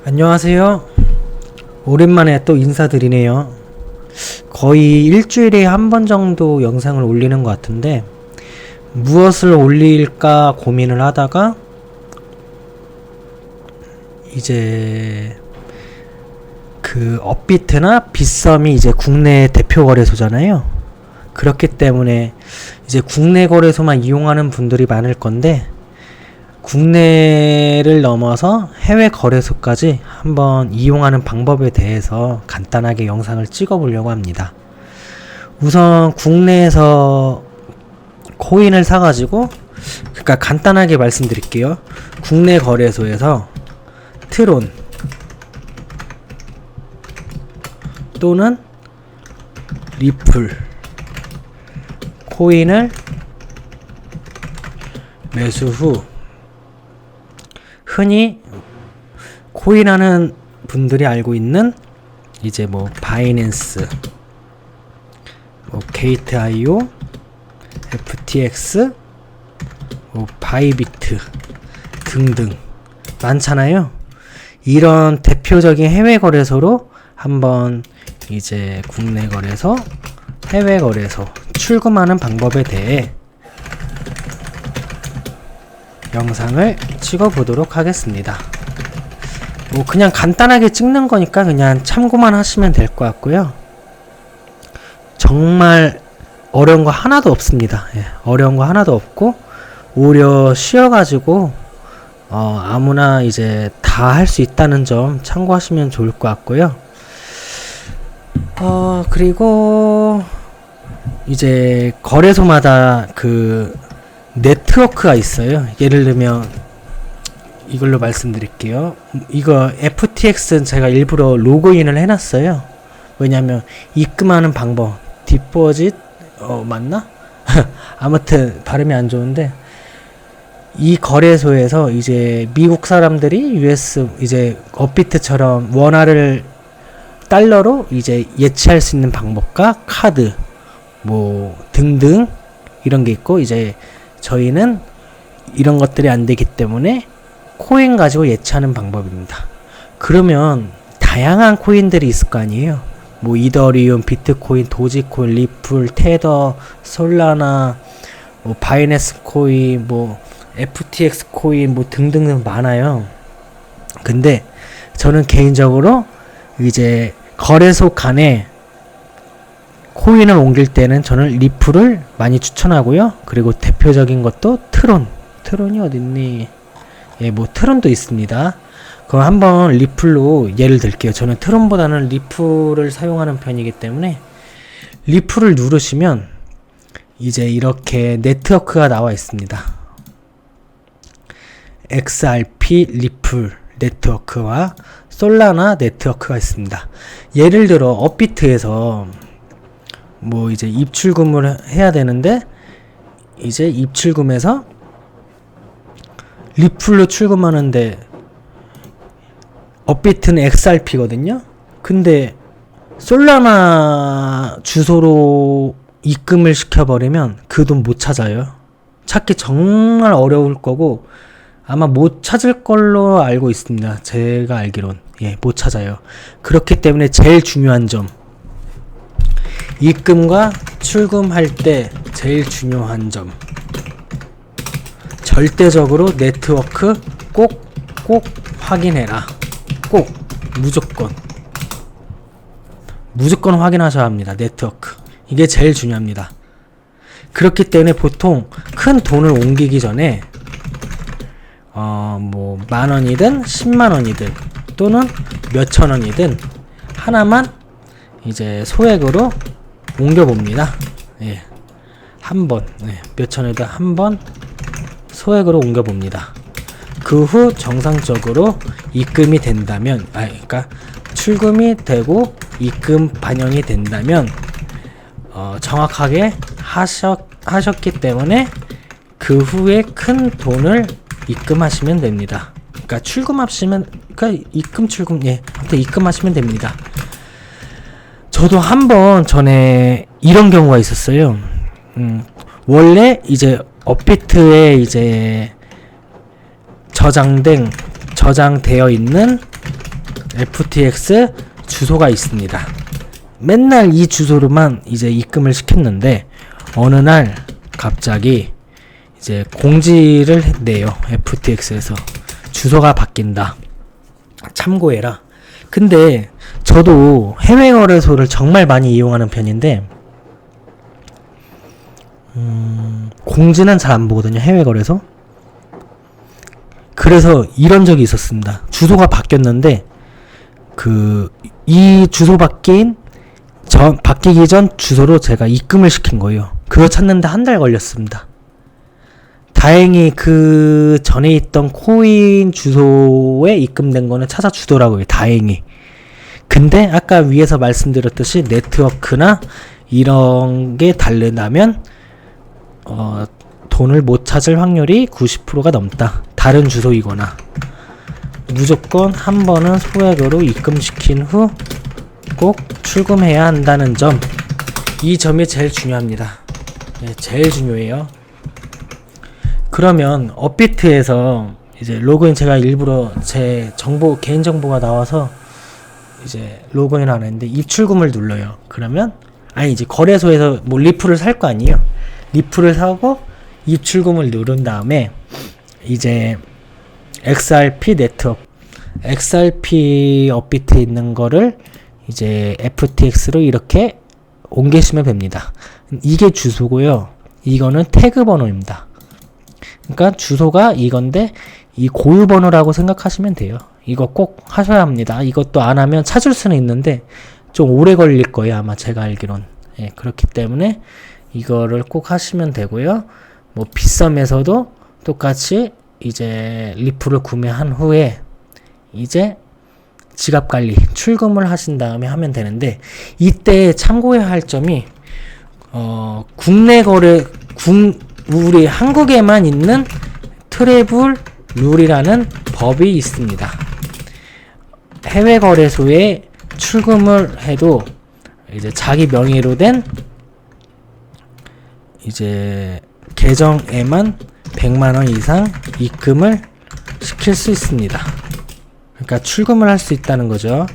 안녕하세요. 오랜만에 또 인사드리네요. 거의 일주일에 한 번 정도 영상을 올리는 것 같은데 무엇을 올릴까 고민을 하다가 이제 그 업비트나 빗썸이 이제 국내 대표 거래소잖아요. 그렇기 때문에 이제 국내 거래소만 이용하는 분들이 많을 건데 국내를 넘어서 해외 거래소까지 한번 이용하는 방법에 대해서 간단하게 영상을 찍어 보려고 합니다. 우선 국내에서 코인을 사가지고, 그러니까 간단하게 말씀드릴게요. 국내 거래소에서 트론 또는 리플 코인을 매수 후 흔히 코인하는 분들이 알고 있는 이제 뭐 바이낸스, 뭐 게이트.io, FTX, 뭐 바이비트 등등 많잖아요. 이런 대표적인 해외 거래소로 한번 이제 국내 거래소, 해외 거래소 출금하는 방법에 대해 영상을 찍어 보도록 하겠습니다. 뭐 그냥 간단하게 찍는 거니까 그냥 참고만 하시면 될 것 같고요. 정말 어려운 거 하나도 없습니다. 어려운 거 하나도 없고 오히려 쉬워가지고 아무나 이제 다 할 수 있다는 점 참고하시면 좋을 것 같고요. 그리고 이제 거래소마다 그 네트워크가 있어요. 예를 들면 이걸로 말씀드릴게요. 이거 FTX는 제가 일부러 로그인을 해놨어요. 왜냐면 입금하는 방법, 디포짓 맞나? 아무튼 발음이 안 좋은데 이 거래소에서 이제 미국 사람들이 US 이제 업비트처럼 원화를 달러로 이제 예치할 수 있는 방법과 카드 뭐 등등 이런 게 있고, 이제 저희는 이런 것들이 안 되기 때문에 코인 가지고 예치하는 방법입니다. 그러면 다양한 코인들이 있을 거 아니에요. 뭐 이더리움, 비트코인, 도지코인, 리플, 테더, 솔라나, 뭐 바이낸스 코인, 뭐 FTX 코인 뭐 등등 많아요. 근데 저는 개인적으로 이제 거래소 간에 코인을 옮길 때는 저는 리플을 많이 추천하고요. 그리고 대표적인 것도 트론이 어딨니? 뭐 트론도 있습니다. 그럼 한번 리플로 예를 들게요. 저는 트론보다는 리플을 사용하는 편이기 때문에 리플을 누르시면 이제 이렇게 네트워크가 나와 있습니다. XRP 리플 네트워크와 솔라나 네트워크가 있습니다. 예를 들어 업비트에서 뭐 이제 입출금을 해야 되는데 이제 입출금해서 리플로 출금하는데 업비트는 XRP거든요. 근데 솔라나 주소로 입금을 시켜버리면 그 돈 못 찾아요. 찾기 정말 어려울 거고 아마 못 찾을 걸로 알고 있습니다. 제가 알기론 못 찾아요. 그렇기 때문에 제일 중요한 점, 입금과 출금할 때 제일 중요한 점, 절대적으로 네트워크 꼭 확인해라. 꼭 무조건 확인하셔야 합니다. 네트워크 이게 제일 중요합니다. 그렇기 때문에 보통 큰 돈을 옮기기 전에 뭐 만원이든 10만원이든 또는 몇천원이든 하나만 이제 소액으로 옮겨봅니다. 한번 몇천원이든 한번 소액으로 옮겨봅니다. 그 후 정상적으로 입금이 된다면, 그러니까 출금이 되고 입금 반영이 된다면 정확하게 하셨기 때문에 그 후에 큰 돈을 입금하시면 됩니다. 그러니까 입금하시면 됩니다. 저도 한번 전에 이런 경우가 있었어요. 원래 이제 업비트에 이제 저장되어 있는 FTX 주소가 있습니다. 맨날 이 주소로만 이제 입금을 시켰는데 어느 날 갑자기 이제 공지를 내요. FTX에서 주소가 바뀐다. 참고해라. 근데 저도 해외 거래소를 정말 많이 이용하는 편인데 공지는 잘 안 보거든요. 해외 거래소. 그래서 이런 적이 있었습니다. 주소가 바뀌었는데 이 주소 바뀌기 전 주소로 제가 입금을 시킨 거예요. 그거 찾는데 한 달 걸렸습니다. 다행히 그 전에 있던 코인 주소에 입금된 거는 찾아주더라고요. 다행히. 근데 아까 위에서 말씀드렸듯이 네트워크나 이런 게 다르다면 돈을 못 찾을 확률이 90%가 넘다. 다른 주소이거나. 무조건 한 번은 소액으로 입금시킨 후 꼭 출금해야 한다는 점. 이 점이 제일 중요합니다. 네, 제일 중요해요. 그러면 업비트에서 이제 로그인, 제가 일부러 제 정보, 개인정보가 나와서 이제 로그인 안 했는데 입출금을 눌러요. 그러면 이제 거래소에서 뭐 리플을 살 거 아니에요. 리플을 사고 입출금을 누른 다음에 이제 XRP 네트워크, XRP 업비트에 있는 거를 이제 FTX로 이렇게 옮기시면 됩니다. 이게 주소고요. 이거는 태그 번호입니다. 그러니까 주소가 이건데 이 고유 번호라고 생각하시면 돼요. 이거 꼭 하셔야 합니다. 이것도 안 하면 찾을 수는 있는데 좀 오래 걸릴 거예요. 아마 제가 알기론. 예, 그렇기 때문에 이거를 꼭 하시면 되고요. 뭐 빗썸에서도 똑같이 이제 리플을 구매한 후에 이제 지갑 관리, 출금을 하신 다음에 하면 되는데, 이때 참고해야 할 점이 국내 거래, 우리 한국에만 있는 트래블 룰이라는 법이 있습니다. 해외 거래소에 출금을 해도 이제 자기 명의로 된 이제 계정에만 100만 원 이상 입금을 시킬 수 있습니다. 그러니까 출금을 할 수 있다는 거죠.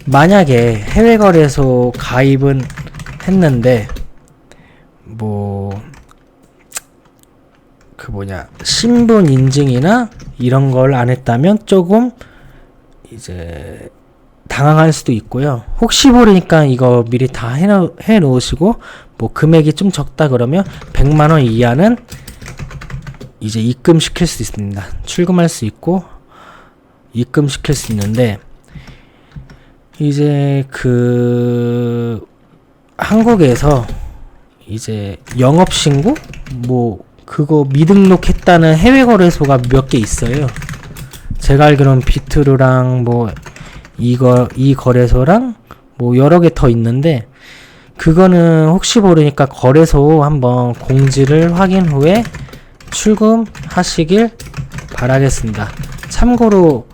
만약에 해외 거래소 가입은 했는데 신분 인증이나 이런 걸 안 했다면 조금 이제 당황할 수도 있고요. 혹시 모르니까 이거 미리 다 해 놓으시고, 뭐 금액이 좀 적다 그러면 100만 원 이하는 이제 입금시킬 수 있습니다. 출금할 수 있고 입금시킬 수 있는데, 이제 한국에서 이제 영업신고? 그거 미등록했다는 해외 거래소가 몇 개 있어요. 제가 알기로는 비트루랑 이 거래소랑 여러 개 더 있는데, 그거는 혹시 모르니까 거래소 한번 공지를 확인 후에 출금하시길 바라겠습니다. 참고로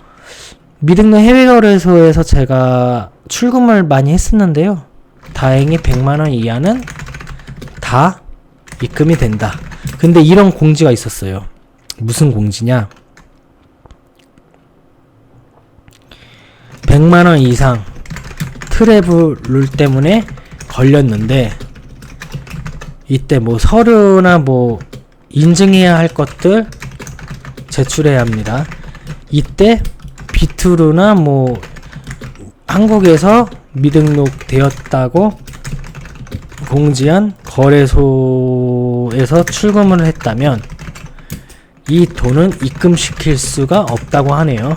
미등록 해외 거래소에서 제가 출금을 많이 했었는데요. 다행히 100만 원 이하는 다 입금이 된다. 근데 이런 공지가 있었어요. 무슨 공지냐? 100만 원 이상 트래블 룰 때문에 걸렸는데, 이때 서류나 인증해야 할 것들 제출해야 합니다. 이때 비트루나 한국에서 미등록되었다고 공지한 거래소에서 출금을 했다면 이 돈은 입금시킬 수가 없다고 하네요.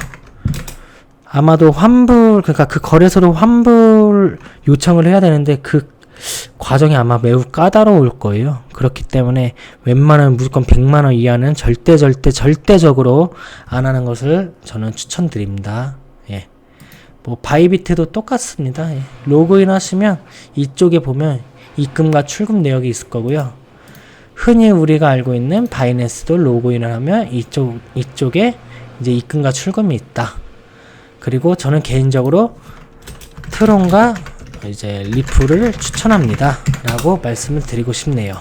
아마도 그러니까 그 거래소로 환불 요청을 해야 되는데 그 과정이 아마 매우 까다로울 거예요. 그렇기 때문에 웬만하면 무조건 100만 원 이하는 절대적으로 안 하는 것을 저는 추천드립니다. 예. 바이비트도 똑같습니다. 예. 로그인 하시면 이쪽에 보면 입금과 출금 내역이 있을 거고요. 흔히 우리가 알고 있는 바이낸스도 로그인을 하면 이쪽에 이제 입금과 출금이 있다. 그리고 저는 개인적으로 트론과 이제 리플을 추천합니다 라고 말씀을 드리고 싶네요.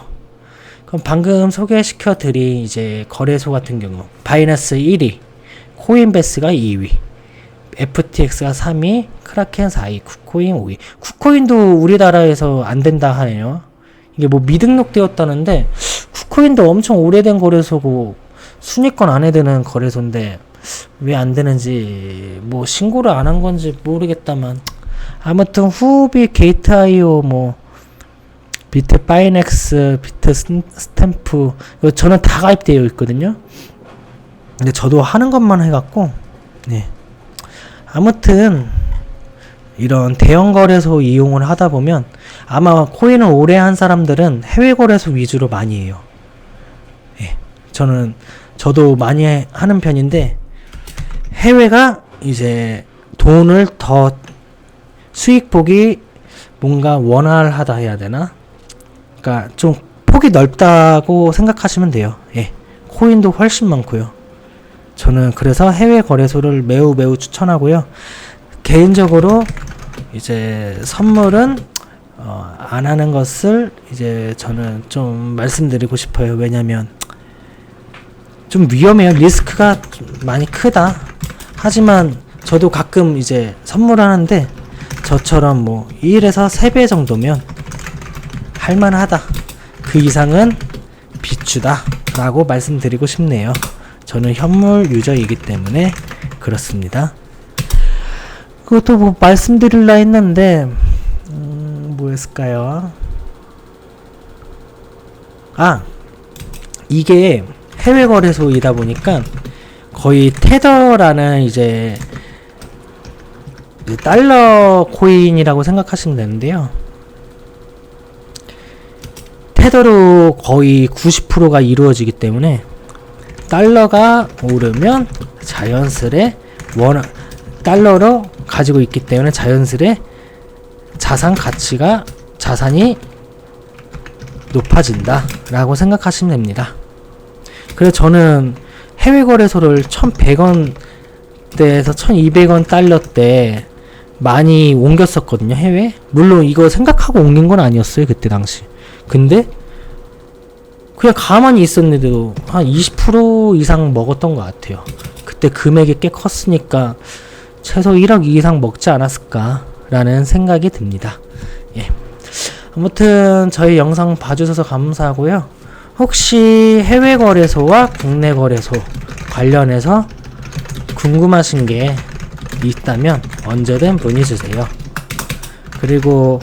그럼 방금 소개시켜 드린 이제 거래소 같은 경우 바이낸스 1위, 코인베스가 2위, FTX가 3위, 크라켄 4위, 쿠코인 5위. 쿠코인도 우리나라에서 안 된다 하네요. 이게 뭐 미등록되었다는데 쿠코인도 엄청 오래된 거래소고 순위권 안에 드는 거래소인데 왜 안 되는지 뭐 신고를 안 한 건지 모르겠다만 아무튼 후비, 게이트.io 뭐 비트 파이넥스, 비트 스탬프 저는 다 가입되어 있거든요. 근데 저도 하는 것만 해갖고 네. 아무튼 이런 대형 거래소 이용을 하다 보면 아마 코인을 오래 한 사람들은 해외 거래소 위주로 많이 해요. 예. 저도 많이 하는 편인데 해외가 이제 돈을 더 수익폭이 뭔가 원활하다 해야 되나? 그러니까 좀 폭이 넓다고 생각하시면 돼요. 예. 코인도 훨씬 많고요. 저는 그래서 해외 거래소를 매우 추천하고요. 개인적으로 이제 선물은 안 하는 것을 이제 저는 좀 말씀드리고 싶어요. 왜냐면 좀 위험해요. 리스크가 좀 많이 크다. 하지만 저도 가끔 이제 선물하는데 저처럼 뭐 1에서 3배 정도면 할만하다. 그 이상은 비추다 라고 말씀드리고 싶네요. 저는 현물 유저이기 때문에 그렇습니다. 그것도 뭐 말씀드릴라 했는데 뭐였을까요? 이게 해외 거래소이다 보니까 거의 테더라는 이제 달러 코인이라고 생각하시면 되는데요. 테더로 거의 90%가 이루어지기 때문에 달러가 오르면 자연스레 달러로 가지고 있기 때문에 자연스레 자산이 높아진다 라고 생각하시면 됩니다. 그래서 저는 해외 거래소를 1100원대에서 1200원 달러 때 많이 옮겼었거든요. 해외. 물론 이거 생각하고 옮긴 건 아니었어요. 그때 당시. 근데 그냥 가만히 있었는데도 한 20% 이상 먹었던 것 같아요. 그때 금액이 꽤 컸으니까 최소 1억 이상 먹지 않았을까 라는 생각이 듭니다. 예. 아무튼 저희 영상 봐주셔서 감사하고요. 혹시 해외 거래소와 국내 거래소 관련해서 궁금하신 게 있다면 언제든 문의 주세요. 그리고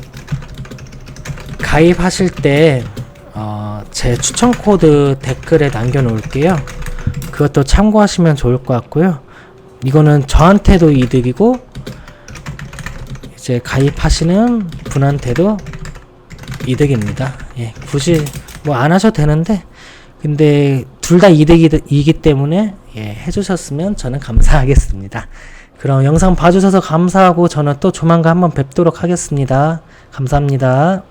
가입하실 때 제 추천 코드 댓글에 남겨 놓을게요. 그것도 참고하시면 좋을 것 같고요. 이거는 저한테도 이득이고 이제 가입하시는 분한테도 이득입니다. 예, 굳이 뭐 안 하셔도 되는데 근데 둘 다 이득이기 때문에 해주셨으면 저는 감사하겠습니다. 그럼 영상 봐주셔서 감사하고 저는 또 조만간 한번 뵙도록 하겠습니다. 감사합니다.